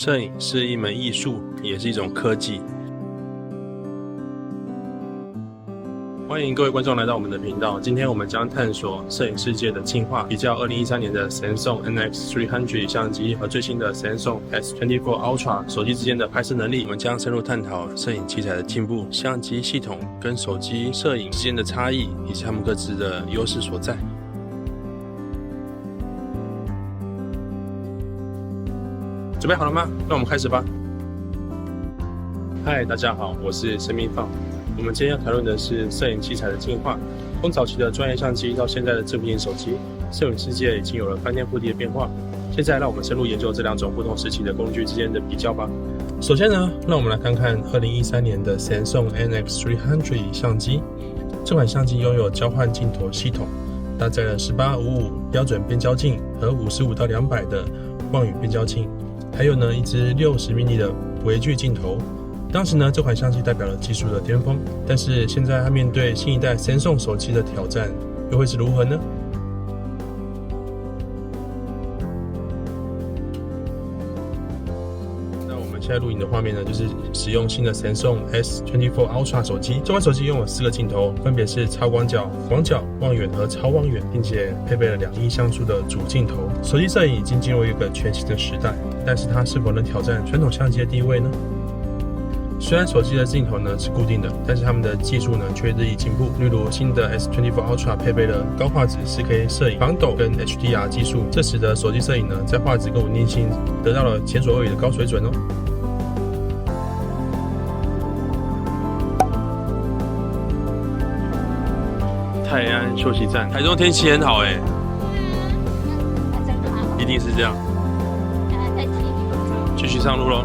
摄影是一门艺术，也是一种科技。欢迎各位观众来到我们的频道。今天我们将探索摄影世界的进化，比较2013年的 Samsung NX300 相机和最新的 Samsung S24 Ultra 手机之间的拍摄能力。我们将深入探讨摄影器材的进步、相机系统跟手机摄影之间的差异，以及它们各自的优势所在。准备好了吗？那我们开始吧。嗨，大家好，我是生命放。我们今天要谈论的是摄影器材的进化，从早期的专业相机到现在的智慧型手机，摄影世界已经有了翻天覆地的变化。现在让我们深入研究这两种不同时期的工具之间的比较吧。首先呢，让我们来看看2013年的 Samsung NX300 相机。这款相机拥有交换镜头系统，搭载了18-55标准变焦镜和55-200的望远变焦镜，还有呢一支60mm的微距镜头。当时呢，这款相机代表了技术的巅峰，但是现在它面对新一代 Samsung 手机的挑战，又会是如何呢？那我们现在录影的画面呢，就是使用新的 Samsung S24 Ultra 手机。这款手机拥有4个镜头，分别是超广角、广角、望远和超望远，并且配备了2亿像素的主镜头。手机摄影已经进入一个全新的时代，但是它是否能挑战传统相机的地位呢？虽然手机的镜头呢是固定的，但是它们的技术呢却日益进步。例如新的 S24 Ultra 配备了高画质 4K 摄影、防抖跟 HDR 技术，这使得手机摄影呢在画质跟稳定性得到了前所未有的高水准哦。泰安休息站，台中天气很好哎，一定是这样。继续上路喽。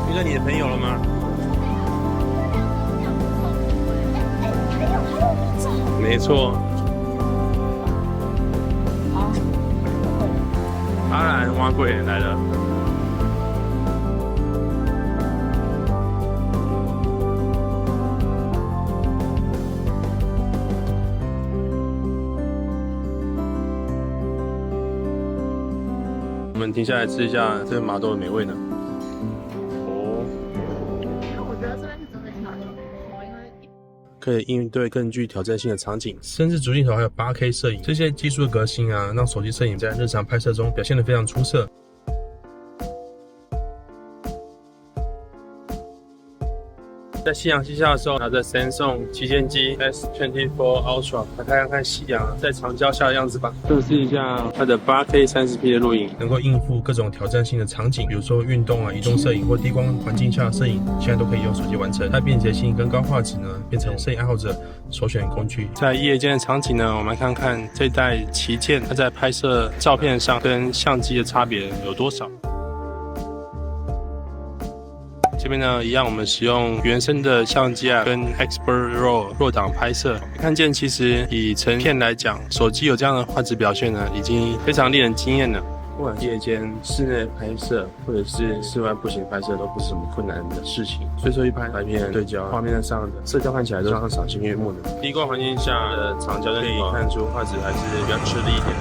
遇到你的朋友了吗？没错。阿兰蛙贵来了。我们停下来吃一下这个麻豆的美味呢。可以应对更具挑战性的场景，甚至主镜头还有8K 摄影，这些技术的革新啊，让手机摄影在日常拍摄中表现得非常出色。在夕阳西下的时候，拿着 Samsung 旗舰机 S24 Ultra 来看看夕阳在长焦下的样子吧。测试一下它的8K 30P 的录影，能够应付各种挑战性的场景，比如说运动啊、移动摄影或低光环境下的摄影，现在都可以用手机完成。它便捷性跟高画质呢，变成摄影爱好者首选工具。在夜间的场景呢，我们来看看这代旗舰它在拍摄照片上跟相机的差别有多少。这边呢，一样我们使用原生的相机啊，跟 Expert RAW 弱档拍摄，看见其实以成片来讲，手机有这样的画质表现呢，已经非常令人惊艳了。不管夜间室内拍摄或者是室外步行拍摄，都不是什么困难的事情。随手一拍，白片对焦，画面上的色调看起来都让赏心悦目的。低光环境下的长焦可以看出画质还是比较吃力一点。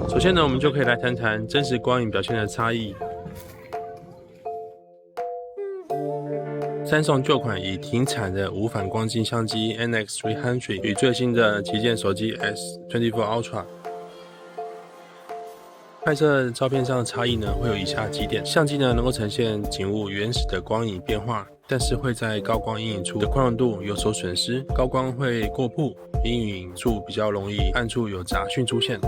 首先呢，我们就可以来谈谈真实光影表现的差异。Samsung 旧款已停产的无反光镜相机 NX300 与最新的旗舰手机 S24 Ultra 拍摄照片上的差异呢，会有以下几点：相机呢能够呈现景物原始的光影变化，但是会在高光阴影处的宽容度有所损失，高光会过曝，阴影处比较容易暗处有杂讯出现。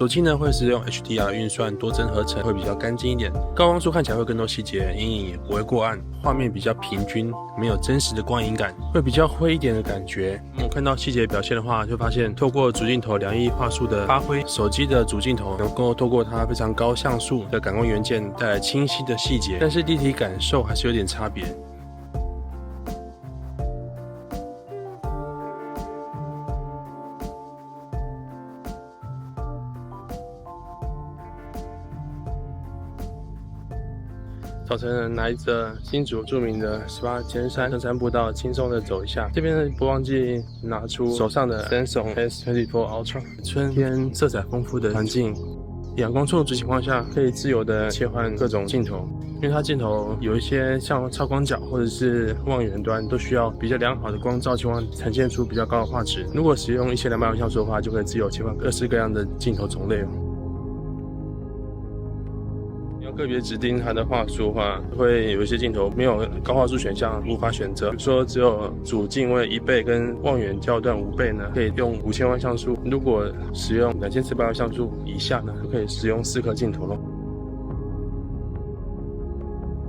手机呢会使用 HDR 运算，多帧合成会比较干净一点，高光素看起来会更多细节，阴影也不会过暗，画面比较平均，没有真实的光影感，会比较灰一点的感觉。我们看到细节表现的话，就发现透过主镜头2亿画素的发挥，手机的主镜头能够透过它非常高像素的感光元件带来清晰的细节，但是立体感受还是有点差别。早晨拿着新竹著名的18尖山登山步道，轻松的走一下。这边呢，不忘记拿出手上的 Samsung S24 Ultra。春天色彩丰富的环境，阳光充足情况下，可以自由的切换各种镜头。因为它镜头有一些像超广角或者是望远端，都需要比较良好的光照情况，呈现出比较高的画质。如果使用1200万像素的话，就可以自由切换各式各样的镜头种类哦。个别指定它的画素的话，会有一些镜头没有高画素选项，无法选择。比如说只有主镜位1倍跟望远焦段5倍呢，可以用5000万像素；如果使用2400万像素以下呢，就可以使用4颗镜头咯。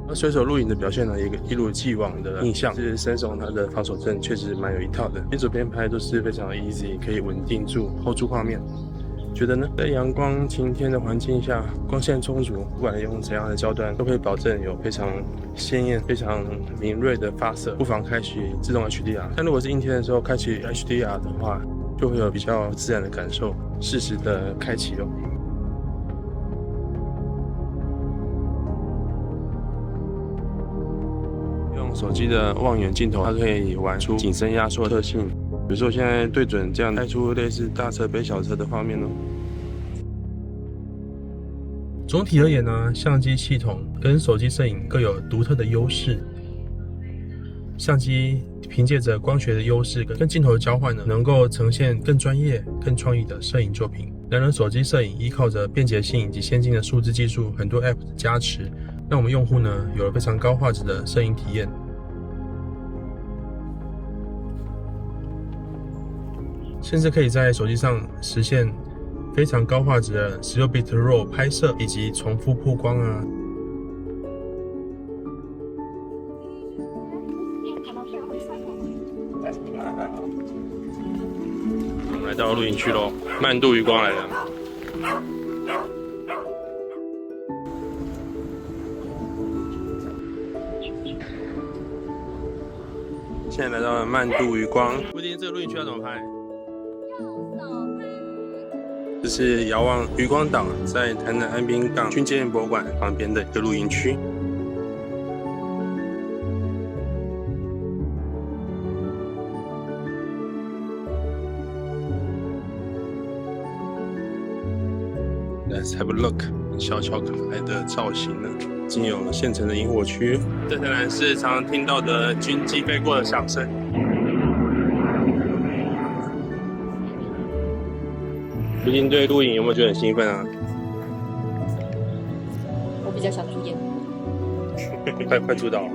而随手录影的表现呢，一如既往的印象是Samsung它的防守阵确实蛮有一套的，边走边拍都是非常 easy， 可以稳定住 hold 住画面。觉得呢？在阳光晴天的环境下，光线充足，不管用怎样的焦段，都可以保证有非常鲜艳、非常敏锐的发色。不妨开启自动 HDR， 但如果是阴天的时候开启 HDR 的话，就会有比较自然的感受，适时的开启哦。用手机的望远镜头，它可以玩出景深压缩特性。比如说，我现在对准这样拍出类似大车背小车的画面哦。总体而言呢，相机系统跟手机摄影各有独特的优势。相机凭借着光学的优势跟镜头的交换呢，能够呈现更专业、更创意的摄影作品。然而，手机摄影依靠着便捷性以及先进的数字技术，很多 App 的加持，让我们用户呢有了非常高画质的摄影体验。甚至可以在手机上实现非常高画质的16bit RAW 拍摄以及重复曝光啊。我们来到露营区咯，慢度余光来了。现在来到了慢度余光，不一定这个露营区要怎么拍？这是遥望渔光岛，在台南安滨港军舰博物馆旁边的一个露营区。Let's have a look， 小巧可爱的造型呢，已经有现成的萤火区。这当然是常常听到的军机飞过的响声。最近对露营有没有觉得很兴奋啊？我比较想住烟火。快住到了。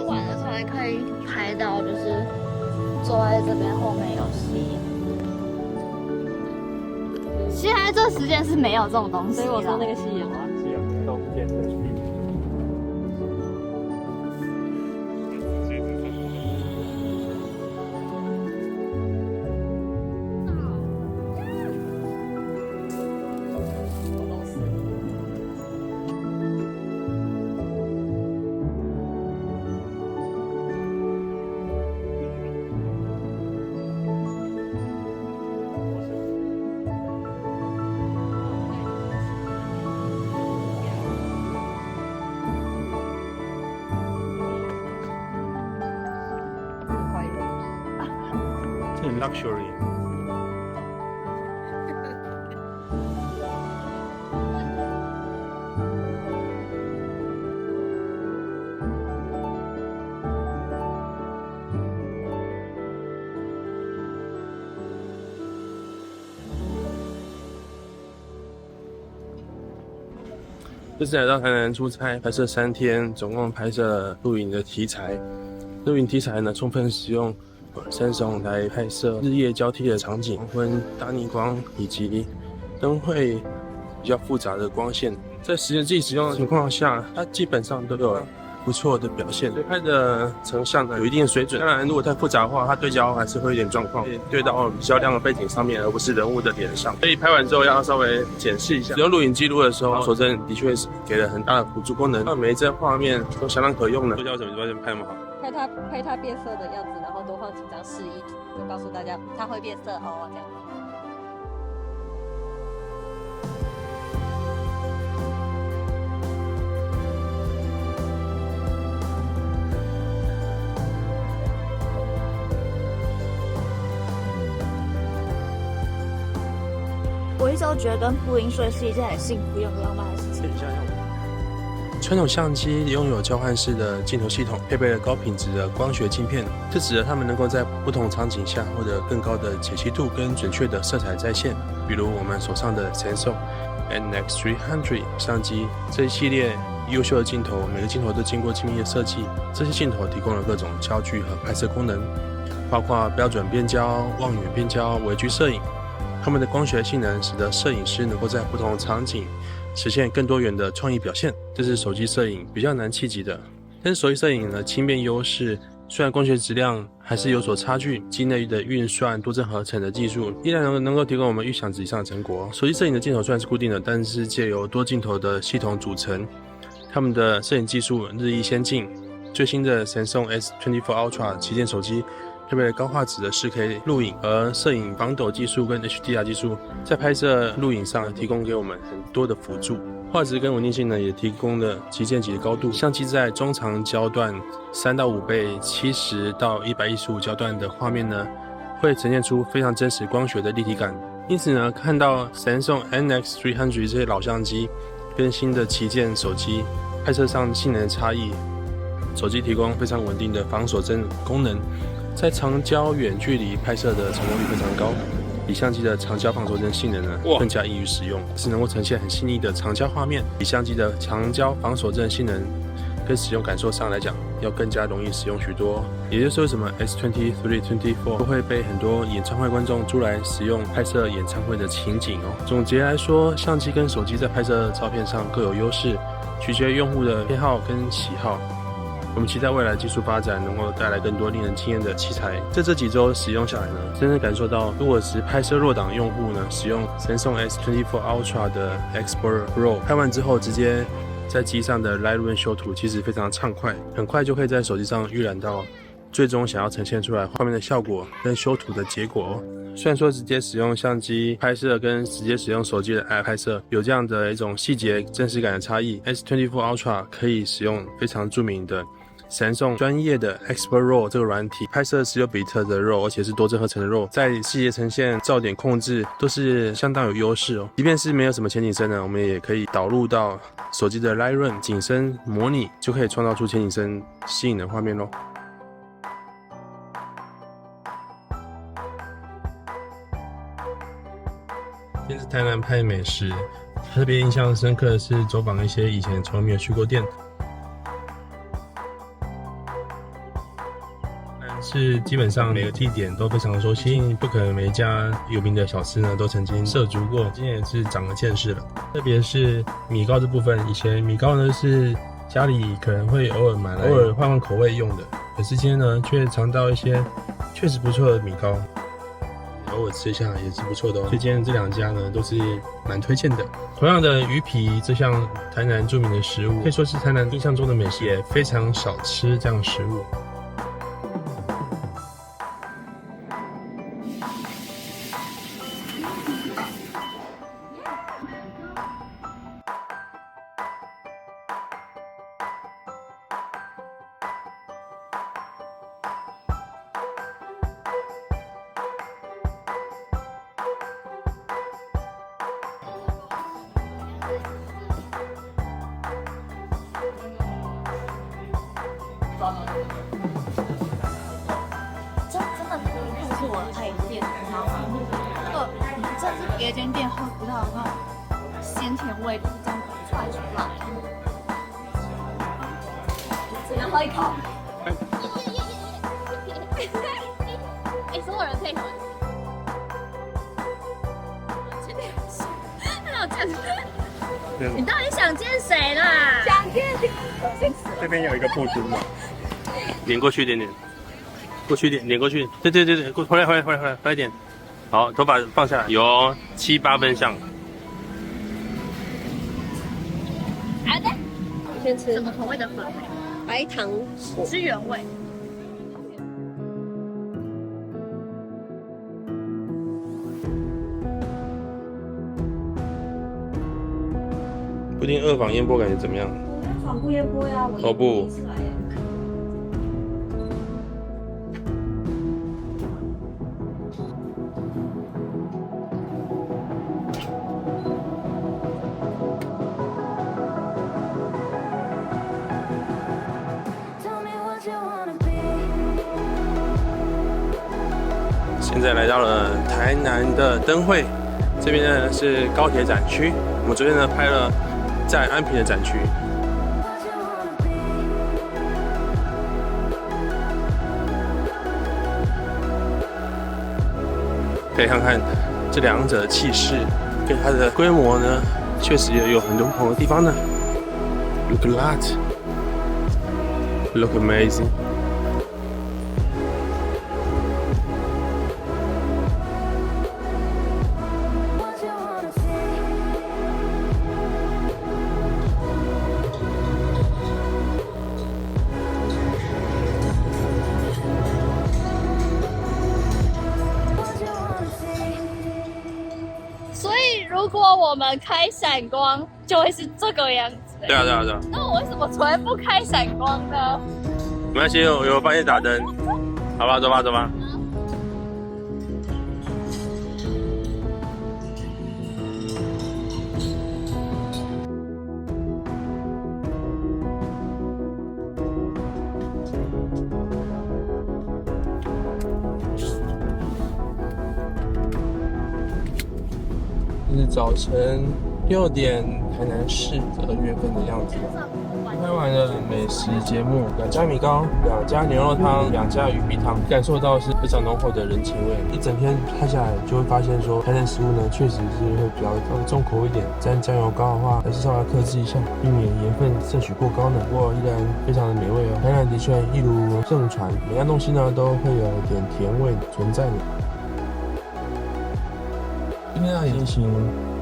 晚了才可以拍到，就是坐在这边后面有夕阳。现在这时间是没有这种东西，所以我说那个夕阳啊，夕阳都不见得。这很 luxury。这次来到台南出差，拍摄3天，总共拍摄了露营的题材。露营题材呢，充分使用Samsung来拍摄日夜交替的场景，黄昏、大逆光以及灯会比较复杂的光线，在实际使用的情况下，它基本上都有不错的表现，对拍的成像呢有一定的水准。当然，如果太复杂的话，它对焦还是会有点状况，对到比较亮的背景上面，而不是人物的脸上。所以拍完之后要稍微检视一下。使用录影记录的时候，手震的确是给了很大的辅助功能，每一帧画面都相当可用的。不知道怎么拍那么好？拍它变色的样子，然后多放几张示意图，就告诉大家它会变色哦，这样。我一直都觉得跟露营睡是一件很幸福又很浪漫的事情。传统相机拥有交换式的镜头系统，配备了高品质的光学镜片，这使得它们能够在不同场景下获得更高的解析度跟准确的色彩再现。比如我们手上的 Samsung NX300 相机，这一系列优秀的镜头，每个镜头都经过精密的设计。这些镜头提供了各种焦距和拍摄功能，包括标准变焦、望远变焦、微距摄影。它们的光学性能使得摄影师能够在不同场景实现更多元的创意表现，这是手机摄影比较难企及的。但是手机摄影的轻便优势，虽然光学质量还是有所差距，机内的运算、多帧合成的技术依然能够提供我们预想值以上的成果。手机摄影的镜头虽然是固定的，但是借由多镜头的系统组成，他们的摄影技术日益先进。最新的 Samsung S24 Ultra 旗舰手机配备了高画质的 4K 录影，而摄影防抖技术跟 HDR 技术在拍摄录影上提供给我们很多的辅助。画质跟稳定性呢也提供了旗舰级的高度。相机在中长焦段3到5倍、70到115焦段的画面呢，会呈现出非常真实光学的立体感。因此呢，看到 Samsung NX300 这些老相机跟新的旗舰手机拍摄上性能的差异，手机提供非常稳定的防手震功能。在长焦远距离拍摄的成功率非常高，比相机的长焦防手震性能呢更加易于使用，是能够呈现很细腻的长焦画面。比相机的长焦防手震性能跟使用感受上来讲，要更加容易使用许多。也就是为什么 S23、24都会被很多演唱会观众租来使用拍摄演唱会的情景哦。总结来说，相机跟手机在拍摄照片上各有优势，取决于用户的偏好跟喜好。我们期待未来技术发展能够带来更多令人惊艳的器材。在这几周使用下来呢，真正感受到，如果是拍摄弱档用户呢，使用 Samsung S24 Ultra 的 Expert Pro 拍完之后，直接在机上的 Lightroom 修图，其实非常畅快，很快就可以在手机上预览到最终想要呈现出来画面的效果跟修图的结果哦。虽然说直接使用相机拍摄跟直接使用手机的 App 拍摄有这样的一种细节真实感的差异， S24 Ultra 可以使用非常著名的Samsung 专业的 Expert RAW 这个软体，拍摄16比特的 RAW， 而且是多帧合成的 RAW， 在细节呈现、噪点控制都是相当有优势哦。即便是没有什么前景声呢，我们也可以导入到手机的 Lightroom 景深模拟，就可以创造出前景声吸引的画面咯。今天是台南拍美食，特别印象深刻的是走访一些以前从来没有去过店。是基本上每个地点都非常的熟悉，不可能每一家有名的小吃呢都曾经涉足过，今天也是长了见识了。特别是米糕这部分，以前米糕呢是家里可能会偶尔买来，偶尔换换口味用的，可是今天呢却尝到一些确实不错的米糕，偶尔吃一下也是不错的哦。所以今天这2家呢都是蛮推荐的。同样的鱼皮这项台南著名的食物，可以说是台南印象中的美食，也非常少吃这样的食物。这真的是我的爱店，你知道吗？这是别间店喝不到的那种鲜甜味，就是这样出来。喝一口。哎，所有人配合。那我这样，你到底想见谁啦？想见这边有一个布丁嘛，连过去一点点，过去一点，连过去。对对对对，回来，快一点。好，头发放下来，有7、8分像。好的。你先吃什么口味的粉？白糖是原味。布丁2坊烟波感觉怎么样？仿不烟波呀，我哦不。现在来到了台南的灯会，这边呢是高铁展区。我们昨天呢拍了在安平的展区，可以看看这两者的气势跟它的规模呢，确实也有很多不同的地方呢。Look at that, look amazing. 所以如果我们开闪光，就会是这个样子。对啊。那我为什么从来不开闪光呢？没关系，有帮你打灯，好吧，走吧。这是早晨6点，台南市2月份的样子。拍完了美食节目，2家米糕，2家牛肉汤，2家鱼皮汤，感受到是非常浓厚的人情味。一整天拍下来，就会发现说，台南食物呢确实是会比较重口一点。沾酱油膏的话，还是稍微克制一下，避免盐分摄取过高呢。不过依然非常的美味哦。台南的确一如盛传，每样东西呢都会有点甜味存在呢。今天呢也进行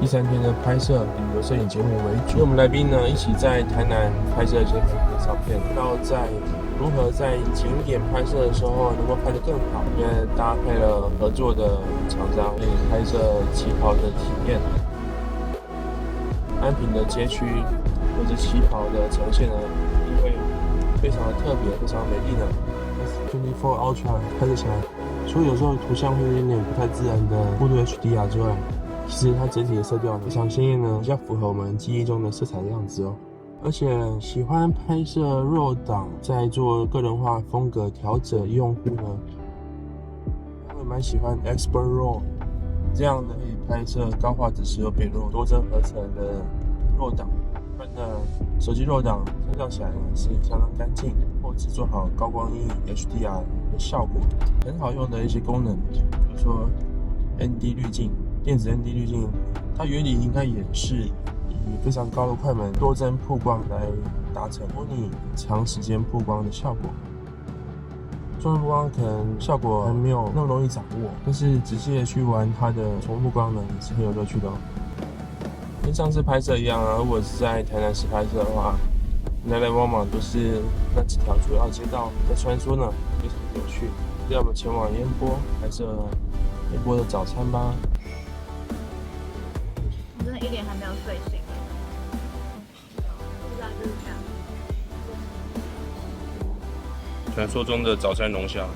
第3天的拍摄，旅游摄影节目为主。因为我们来宾呢一起在台南拍摄一些照片，然后在如何在景点拍摄的时候能够拍得更好，因为搭配了合作的厂商，可以拍摄旗袍的体验。安平的街区或者旗袍的呈现呢，因为非常的特别，非常美丽呢。S24 Ultra 拍摄起来，除了有时候图像会有点不太自然的Full HDR 之外，其实它整体的色调非常鲜艳呢，比较符合我们记忆中的色彩的样子哦。而且喜欢拍摄RAW档，在做个人化风格调整用户呢，会蛮喜欢 Expert RAW 这样的可以拍摄高画质时有变弱、多帧合成的RAW档。一般的手机RAW档相较起来呢是相当干净，或制作好高光阴影 HDR 的效果，很好用的一些功能，比如说 ND 滤镜。电子 ND 滤镜，它原理应该也是以非常高的快门多帧曝光来达成模拟长时间曝光的效果。双面曝光可能效果还没有那么容易掌握，但是仔细的去玩它的重复曝光呢，也是很有乐趣的哦。跟上次拍摄一样啊，如果是在台南市拍摄的话，来来往往都是那几条主要街道在穿梭呢，非常有趣。让我们前往烟波拍摄烟波的早餐吧。我真的一点还没有睡醒，不知道就是这样。传说中的早餐龙虾。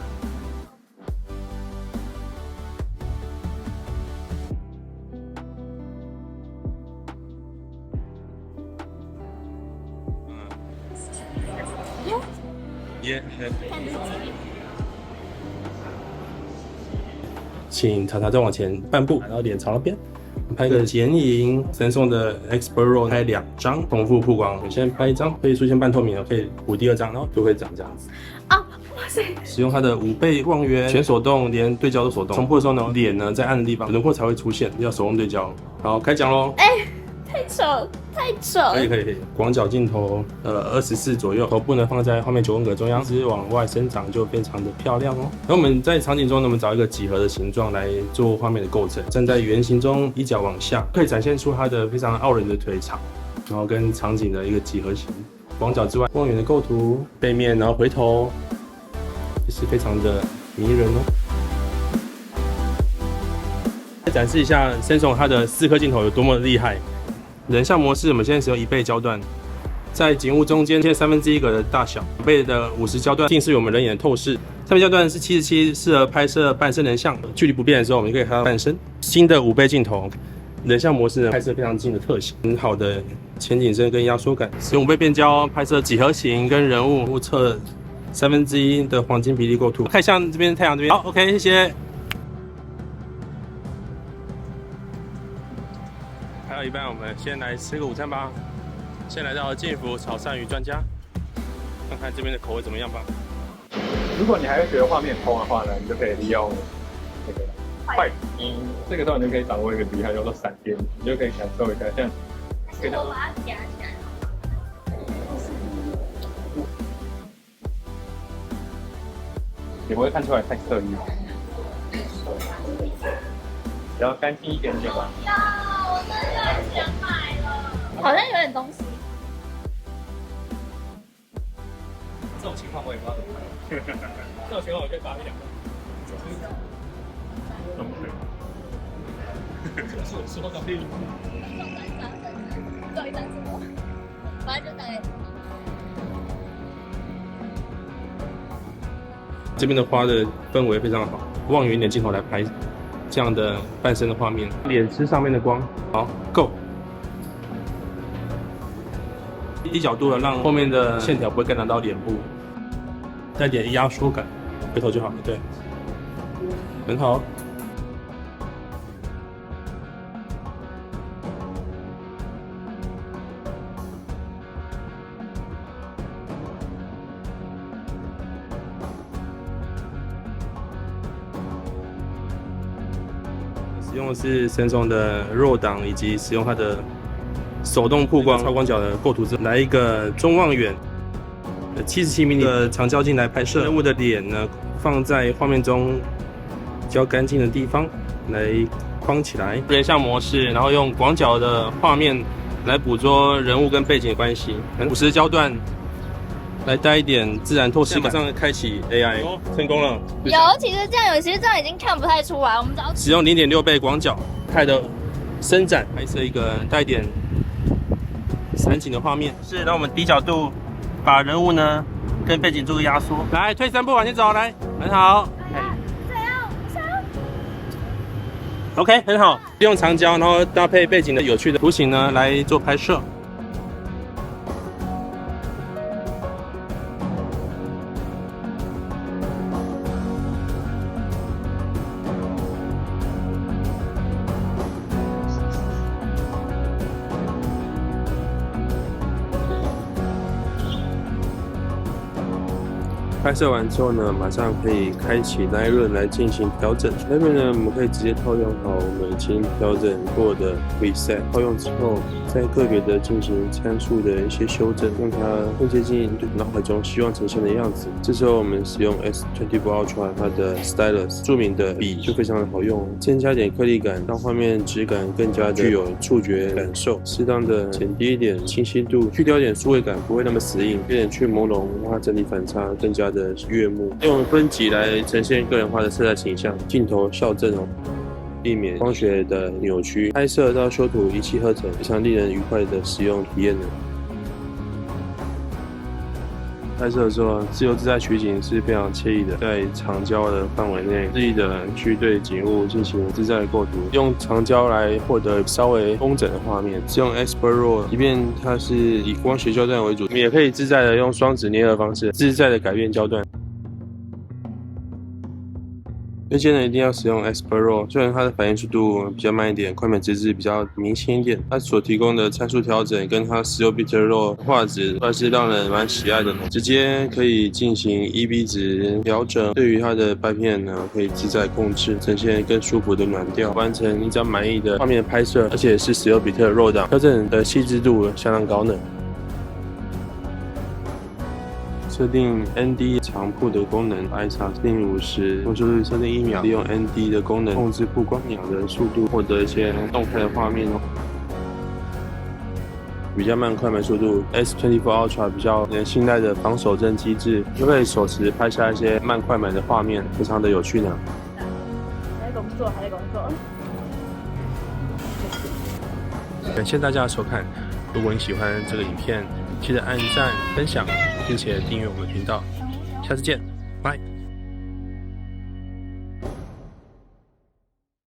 耶！请查查再往前半步，然后脸朝那边。拍个剪影，神送的 Expert RAW 拍2张，重复曝光。我先拍1张，可以出现半透明的，可以补第2张，然后就会长这样子。啊，哇塞！使用它的5倍望远，全手动，连对焦都手动。重复的时候呢，脸呢在暗的地方，轮廓才会出现，要手动对焦。好，开讲喽。太丑，太丑。可以。广角镜头，24左右，头部呢放在画面9宫格中央，只往外生长就非常的漂亮哦。然后我们在场景中呢，我们找一个几何的形状来做画面的构成，站在圆形中，一脚往下，可以展现出它的非常傲人的腿长，然后跟场景的一个几何形。广角之外，望远的构图，背面然后回头，也是非常的迷人哦。再展示一下 Samsung 它的4颗镜头有多么厉害。人像模式，我们现在使用1倍焦段，在景物中间切1/3格的大小，1倍的50焦段近似于我们人眼的透视。3倍焦段是77，适合拍摄半身人像，距离不变的时候，我们就可以看到半身。新的5倍镜头，人像模式呢，拍摄非常近的特写，很好的前景深跟压缩感。使用5倍变焦拍摄几何形跟人物，测1/3的黄金比例构图。看向这边太阳这边，好 ，OK， 谢谢。还有一半，我们先来吃个午餐吧。先来到晋福炒鳝鱼专家，看看这边的口味怎么样吧。如果你还会觉得画面通的话呢，你就可以利用那个快机，这个时候你就可以掌握一个厉害叫做闪电，你就可以感受一下，像这个。我把它夹起来。也不会看出来太刻意，比较干净一点点吧。我真的想买了，好像有点东西。这种情况我也不知道怎么办。这种情况我可以打1-2个。怎么可以？是我说的。找一张什么？反正就大概。这边的花的氛围非常好，望远点镜头来拍这样的半身的画面，脸吃上面的光，好够。低角度了，让后面的线条不会干扰到脸部，带点压缩感，回头就好了，对，很好。使用的是Samsung的RAW档，以及使用它的手动曝光超广角的构图，来一个中望远77mm的长焦镜来拍摄人物的脸呢，放在画面中比较干净的地方来框起来，人像模式，然后用广角的画面来捕捉人物跟背景的关系，50焦段来带一点自然透视感，马上开启 AI， 成功了。有，其实这样已经看不太出来，我们只要使用0.6倍广角拍的伸展，拍摄一个带一点散景的画面。是，让我们低角度把人物呢跟背景做个压缩。来，退3步往前走，来，很好。OK， 很好。利用长焦，然后搭配背景的有趣的图形呢来做拍摄。拍摄完之后呢，马上可以开启 Lightroom 来进行调整。Lightroom 呢，我们可以直接套用好我们已经调整过的 preset， 套用之后，再个别的进行参数的一些修正，让它更接近脑海中希望呈现的样子。这时候我们使用 S24 Ultra 它的 Stylus 著名的笔就非常的好用，增加点颗粒感，让画面质感更加的具有触觉感受。适当的减低一点清晰度，去掉一点数位感，不会那么死硬，有点去朦胧，让它整体反差更加的悦目。用分级来呈现个人化的色彩倾向，镜头校正哦，避免光学的扭曲，拍摄到修图一气呵成，非常令人愉快的使用体验呢。拍摄的时候，自由自在取景是非常惬意的，在长焦的范围内，肆意的去对景物进行自在的构图，用长焦来获得稍微工整的画面。使用 Expert RAW， 即便它是以光学焦段为主，我们也可以自在的用双指捏合方式，自在的改变焦段。推荐呢一定要使用 Expert RAW， 虽然它的反应速度比较慢一点，快门资质比较明显一点，它所提供的参数调整跟它16bit RAW 画质还是让人蛮喜爱的呢。直接可以进行 EB 值调整，对于它的白片呢可以自在控制，呈现更舒服的暖调，完成一张满意的画面拍摄，而且是16bit RAW 档，调整的细致度相当高呢。设定 ND 长曝的功能 ，ISO 设定50，用速度设定1秒，利用 ND 的功能控制曝光秒的速度，获得一些动态的画面哦。比较慢快门速度 ，S24 Ultra 比较能信赖的防手震机制，就可以手持拍下一些慢快门的画面，非常的有趣呢。还在工作，还在工作。感谢大家的收看，如果你喜欢这个影片，记得按赞、分享，并且订阅我们的频道。下次见，拜。